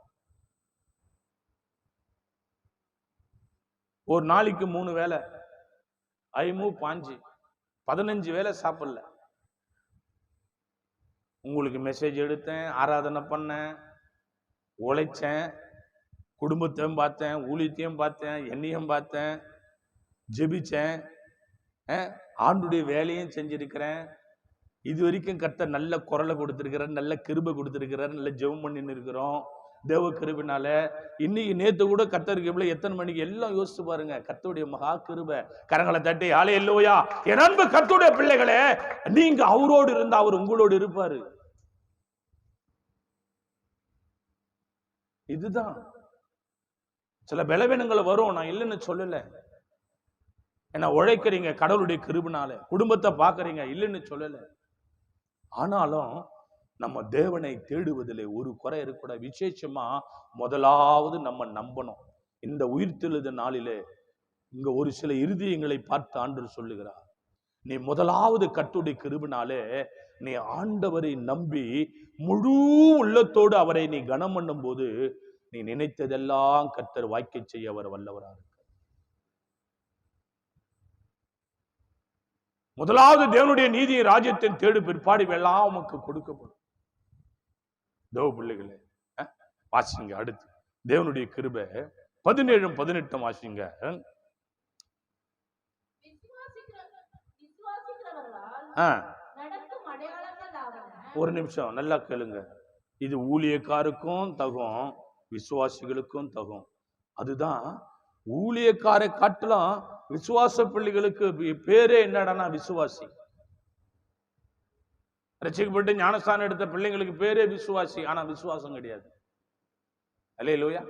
ஒரு நாளைக்கு 3 வேளை, 15 வேளை சாப்பிடல. உங்களுக்கு மெசேஜ் எடுத்தேன், ஆராதனை பண்ணேன், உழைச்சேன், குடும்பத்தையும் பார்த்தேன், ஊழியத்தையும் பார்த்தேன், என்னையும் பார்த்தேன், ஜெபிச்சேன், ஆண்டுடைய வேலையும் செஞ்சிருக்கிறேன். இது வரைக்கும் கர்த்தர் நல்ல குரலை கொடுத்திருக்கிறார், நல்ல கிருபை கொடுத்திருக்கிறார், நல்ல ஜெபம் பண்ணின்னு இருக்கிறோம் தேவ கிருபினால. இன்னைக்கு நேத்து கூட கர்த்தருக்கு எவ்வளவு, எத்தனை மணிக்கு எல்லாம் யோசிச்சு பாருங்க. கர்த்தருடைய மகா கிருபை. கரங்களை தட்டி அல்லேலூயா. என் அன்பு கர்த்தருடைய பிள்ளைகளே, நீங்க அவரோடு இருந்தா அவர் உங்களோடு இருப்பாரு. இதுதான். சில பலவீனங்கள் வரும், நான் இல்லைன்னு சொல்லல. ஏன்னா உழைக்கிறீங்க கடவுளுடைய கிருபினால, குடும்பத்தை பாக்குறீங்க, இல்லைன்னு சொல்லல. ஆனாலும் நம்ம தேவனை தேடுவதில் ஒரு குறை இருக்கக்கூடாது. விசேஷமா முதலாவது நம்ம நம்பணும். இந்த உயிர்த்தெழுத நாளிலே இங்க ஒரு சில இருதயங்களை பார்த்து ஆண்டவர் சொல்லுகிறார், நீ முதலாவது கர்த்தருடைய கிருபினாலே நீ ஆண்டவரை நம்பி முழு உள்ளத்தோடு அவரை நீ கனம் பண்ணும் போது நீ நினைத்ததெல்லாம் கர்த்தர் வாய்க்க செய்ய அவர் வல்லவராக இருக்க. முதலாவது தேவனுடைய நீதியை ராஜ்யத்தின் தேடு, பிற்பாடு எல்லாம் உமக்கு கொடுக்கப்படும். தேவ பிள்ளைகளே, வாசிங்க அடுத்து தேவனுடைய கிருபை 17, 18 வாசிங்க. ஒரு நிமிஷம் நல்லா கேளுங்க. இது ஊழியக்காருக்கும் தகும், விசுவாசிகளுக்கும் தகும். அதுதான் ஊழியக்காரை காட்டலாம். விசுவாச பிள்ளைகளுக்கு பேரே என்னடானா விசுவாசி. ரட்சிக்கப்பட்டு ஞானஸ்தானம் எடுத்த பிள்ளைங்களுக்கு பேரே விசுவாசி, ஆனா விசுவாசம் கிடையாது. அல்லேலூயா.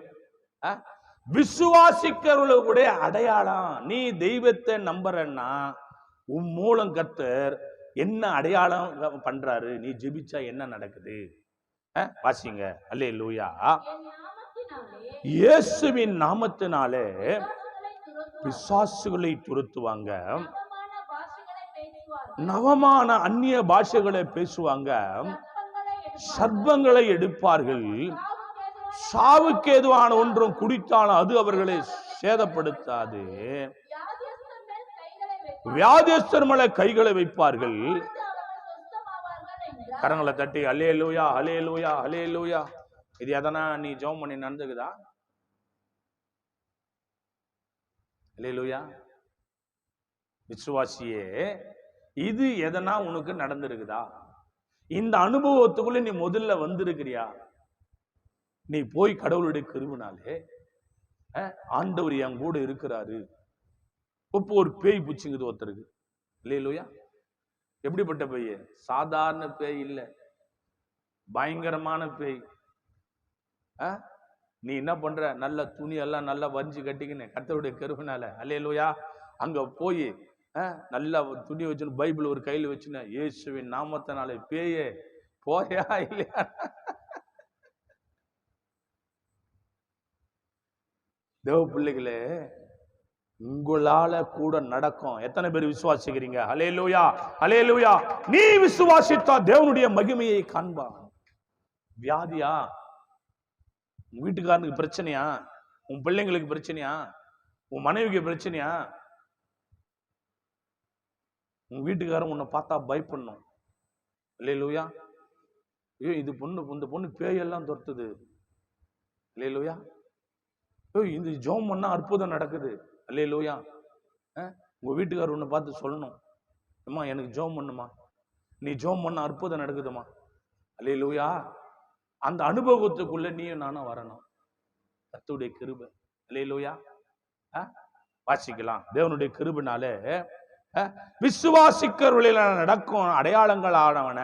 விசுவாசிக்கிறவர்களுடைய அடையாளம், நீ தெய்வத்தை நம்புறன்னா உன் மூலம் கர்த்தர் என்ன அடையாளம் பண்றாரு, நீ ஜெபிச்சா என்ன நடக்குது வாசிங்க. அல்லேலூயா. இயேசுவின் நாமத்தினாலே பிசாசுகளை துரத்துவாங்க, நவமான அந்நிய பாஷைகளை பேசுவாங்க, சர்ப்பங்களை எடுப்பார்கள், சாவுக்கு ஏதுவான ஒன்றும் குடித்தாலும் அது அவர்களை சேதப்படுத்தாது, வியாதியஸ்தர் மேல கைகளை வைப்பார்கள். கரங்களை தட்டி அல்லேலூயா, அல்லேலூயா, அல்லேலூயா. இது எதனா நீ ஜெபம் பண்ணி நடந்துக்குதா? அல்லேலூயா. விசுவாசியே, இது எதனா உனக்கு நடந்திருக்குதா? இந்த அனுபவத்துக்குள்ள நீ முதல்ல வந்திருக்கிறியா? நீ போய் கடவுளுடைய கிருபினாலே ஆண்டவர் என் கூட இருக்கிறாரு. இப்போ ஒரு பேய் பிடிச்சுங்குது ஒருத்தருக்கு. இல்லையா? எப்படிப்பட்ட பேய்? சாதாரண பேய் இல்ல, பயங்கரமான பேய். நீ என்ன பண்ற? நல்ல துணி எல்லாம் நல்லா வரிஞ்சு கட்டிக்கின்னு கர்த்தருடைய கிருபையினால அல்லேலூயா அங்க போய் நல்லா துணி வச்சுன்னு பைபிள் ஒரு கையில் வச்சுன்னு இயேசுவின் நாமத்தினாலே பேயே போயா இல்லையா? தேவ பிள்ளைகளே, உங்களால கூட நடக்கும். எத்தனை பேர் விசுவாசிக்கிறீங்க? அல்லேலூயா அல்லேலூயா. நீ விசுவாசித்தா தேவனுடைய மகிமையை காண்பா. வியாதியா? உன் வீட்டுக்காரனுக்கு பிரச்சனையா? உன் பிள்ளைங்களுக்கு பிரச்சனையா? உன் மனைவிக்கு பிரச்சனையா? உன் வீட்டுக்காரன் உன்னை பார்த்தா பயப்படணும். அல்லேலூயா. ஐயோ இந்த பொண்ணு பேயெல்லாம் துரத்துது. அல்லேலூயா. இந்த ஜெபம் பண்ணா அற்புதம் நடக்குது. அல்லேலூயா. உங்க வீட்டுக்காரர் உன்னை பார்த்து சொல்லணும், அம்மா எனக்கு ஜெபம் பண்ணுமா, நீ ஜெபம் பண்ண அற்புதம் நடக்குதுமா. அல்லேலூயா. அந்த அனுபவத்துக்குள்ள நீயும் நானும் வரணும். கர்த்தருடைய கிருபை. அல்லேலூயா. வாசிக்கலாம். தேவனுடைய கிருபைனாலே விசுவாசிக்கிறவர்களில் நடக்கும் அடையாளங்கள் ஆனவன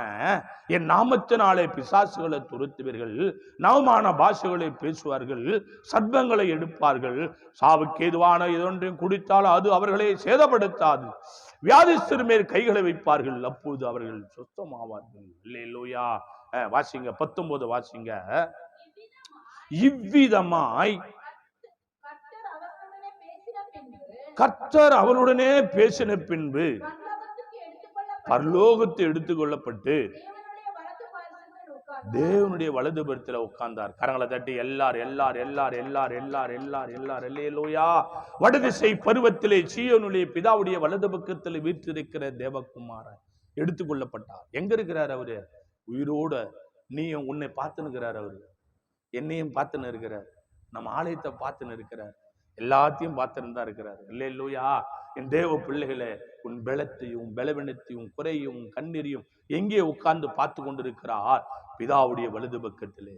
என் நாமத்தினாலே பிசாசுகளை துரத்துவீர்கள், நவமான பாஷைகளை பேசுவார்கள், சர்ப்பங்களை எடுப்பார்கள், சாவுக்கு ஏதுவான இதொன்றையும் குடித்தால் அது அவர்களை சேதப்படுத்தாது, வியாதிஸ்தர் மேல் கைகளை வைப்பார்கள், அப்போது அவர்கள் சுத்தமாவார்கள். அல்லேலூயா. வாசிங்க 19 வாசிங்க. இவ்விதமாய் கர்த்தர் அவருடனே பேசின பின்பு பரலோகத்தை எடுத்துக்கொள்ளப்பட்டு தேவனுடைய வலது புறத்தில் உட்கார்ந்தார். கரங்களை தட்டி எல்லார் அல்லேலூயா. வடதிசை பருவத்திலே சீயோனுடைய பிதாவுடைய வலது பக்கத்தில் வீற்றிருக்கிற தேவகுமாரன் எடுத்துக்கொள்ளப்பட்டார். எங்க இருக்கிறார் அவரு? உயிரோட. நீயும் உன்னை பார்த்துன்னு இருக்கிறார், அவரு என்னையும் பார்த்துன்னு இருக்கிறார், நம்ம ஆலயத்தை பார்த்துன்னு இருக்கிறார், எல்லாத்தையும் பார்த்துன்னு இருக்கிறார். அல்லேலூயா. என் தேவ பிள்ளைகளே, உன் பலத்தையும் பலவீனத்தையும் குறையும் கண்ணீரையும் எங்கே உட்கார்ந்து பார்த்து கொண்டிருக்கிறார்? பிதாவுடைய வலது பக்கத்திலே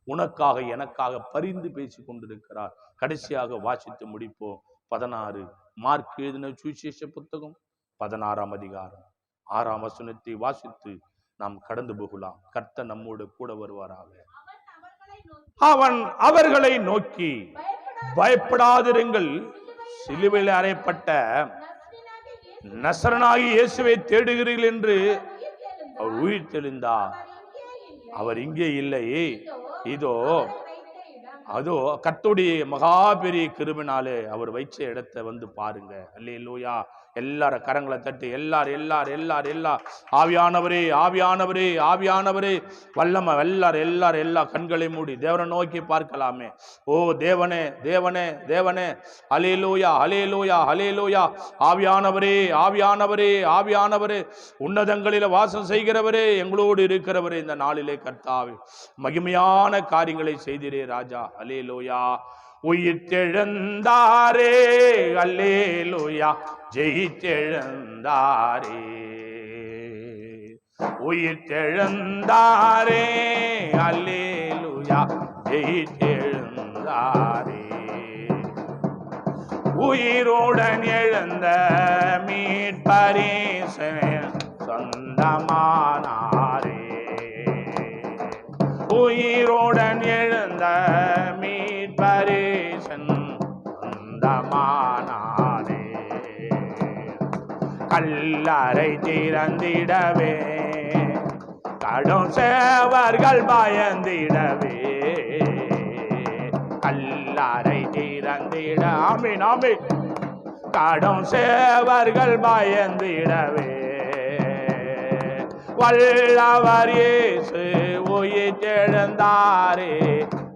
உனக்காக எனக்காக பரிந்து பேசி கொண்டிருக்கிறார். கடைசியாக வாசித்து முடிப்போம். 16 மார்க் எழுதின சுவிசேஷ புத்தகம் 16ஆம் அதிகாரம் 6ஆம் வசனத்தை வாசித்து நாம் கடந்து போகலாம். கர்த்தர் நம்மோடு கூட வருவாராக. அவன் அவர்களை நோக்கி, பயப்படாதிருங்கள், சிலுவையில் அறையப்பட்ட நசரனாகிய இயேசுவை தேடுகிறீர்கள் என்று அவர் உயிர் தெளிந்தார். அவர் இங்கே இல்லை, இதோ அதோ கர்த்தருடைய மகா பெரிய கிருபையினாலே அவர் வைச்ச இடத்தை வந்து பாருங்க. அல்லேலூயா. எல்லாரும் கரங்களை தட்டி எல்லாரும் ஆவியானவரே ஆவியானவரே ஆவியானவரே வல்லம எல்லா கண்களை மூடி தேவனை நோக்கி பார்க்கலாமே. ஓ தேவனே தேவனே தேவனே, அல்லேலூயா அல்லேலூயா அல்லேலூயா. ஆவியானவரே ஆவியானவரே ஆவியானவரே, உன்னதங்களில வாசம் செய்கிறவரே, எங்களோடு இருக்கிறவரே, இந்த நாளிலே கர்த்தாவே மகிமையான காரியங்களை செய்தீரே ராஜா. அல்லேலூயா. உயிர்த்தெழுந்தாரே அல்லேலூயா, ஜெயித்தெழுந்தாரே, உயிர்த்தெழுந்தாரே அல்லேலூயா, ஜெயித்தெழுந்தாரே. உயிரோடன் எழுந்த மீட்பரீசன் சொந்தமானாரே, உயிரோடன் எழுந்த மீட்பரீசன் சொந்தமானாரே. கல்லறை திறந்திடவே, கடும் சேவர்கள் பயந்திடவே, கல்லறை திறந்திட, ஆமீன் ஆமீன், கடும் சேவர்கள் பயந்திடவே, வல்லவர் இயேசு உயிர்த்தெழுந்தாரே,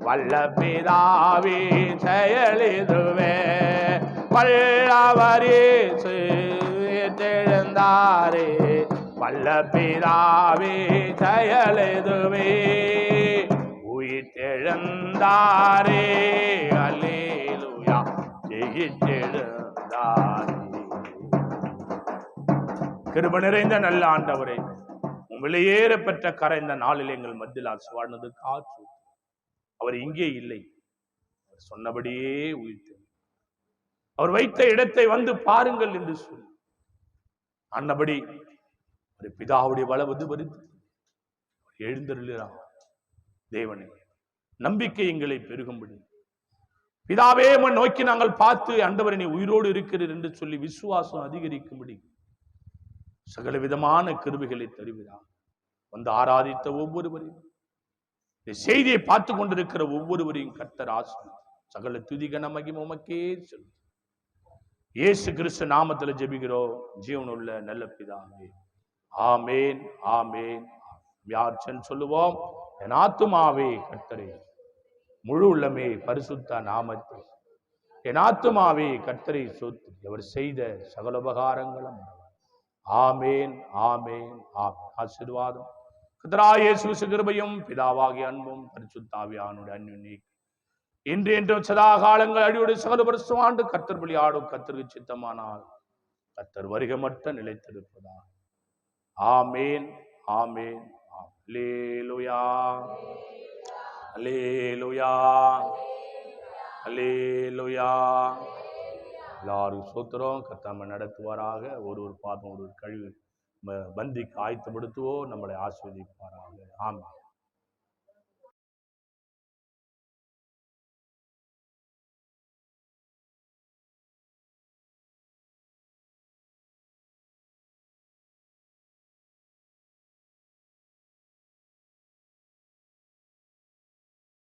வல்ல பிதாவின் செயலிதுவே, வல்லவர் இயேசு உயிர்த்தெழுந்தாரே, வல்ல பிதாவின் செயலிதுவே, உயிர்த்தெழுந்தாரே அல்லேலூயா, ஜெயித்தெழுந்தாரே. கிருபை நிறைந்த நல்ல ஆண்டவரே, விலையேற பெற்ற கரை இந்த நாளில் எங்கள் மத்தியில் வாழ்ந்தது காற்று. அவர் இங்கே இல்லை, சொன்னபடியே உயிர்த்து அவர் வைத்த இடத்தை வந்து பாருங்கள் என்று சொல்லி அன்னபடி ஒரு பிதாவுடைய வலது வருது எழுந்தருளார். தேவனே, நம்பிக்கை எங்களை பெருகும்படி பிதாவே உம்மை நோக்கி நாங்கள் பார்த்து ஆண்டவரே நீ உயிரோடு இருக்கிறீர் என்று சொல்லி விசுவாசம் அதிகரிக்கும்படி சகல விதமான கிருபைகளை தருகிறார். வந்து ஆராதித்த ஒவ்வொருவரையும், இந்த செய்தியை பார்த்து கொண்டிருக்கிற ஒவ்வொருவரையும் கர்த்தர் ஆசீர்வதிப்பார். சகல துதிகன மகிமை உமக்கே செல்லும். இயேசு கிறிஸ்து நாமத்தில் ஜெபிக்கிறோம் ஜீவனுள்ள நல்ல பிதாவே, ஆமேன் ஆமேன். யார்ச்சன் சொல்லுவோம், என் ஆத்துமாவே கர்த்தரே, முழு உள்ளமே பரிசுத்த நாமத்தை, என் ஆத்துமாவே கர்த்தரை சொத்து, அவர் செய்த சகல உபகாரங்களும். ஆமேன் ஆமேன் ஆமேன். ஆசீர்வாதம் கர்த்தராகிய இயேசு கிருபையும் பிதாவாகிய அன்பும் பரிசுத்த ஆவியானவருடைய அன்பியும் இன்று என்றும் சதா காலங்கள் அடியோடு சகல வருஷம் ஆண்டு கர்த்தர் பலி ஆடும் கர்த்தருக்கு சித்தமானால் கர்த்தர் வருகை மட்டும் நிலைத்திருப்பதா. ஆமேன் ஆமேன். அல்லேலூயா அல்லேலூயா அல்லேலூயா. எல்லாரும் சோத்திரம். கர்த்தர் நடத்துவாராக. ஒரு பாதம் ஒரு கழிவு பந்திக்கு ஆயத்தப்படுத்துவோம். நம்மளை ஆசீர்வதிப்பாராக. ஆமென்.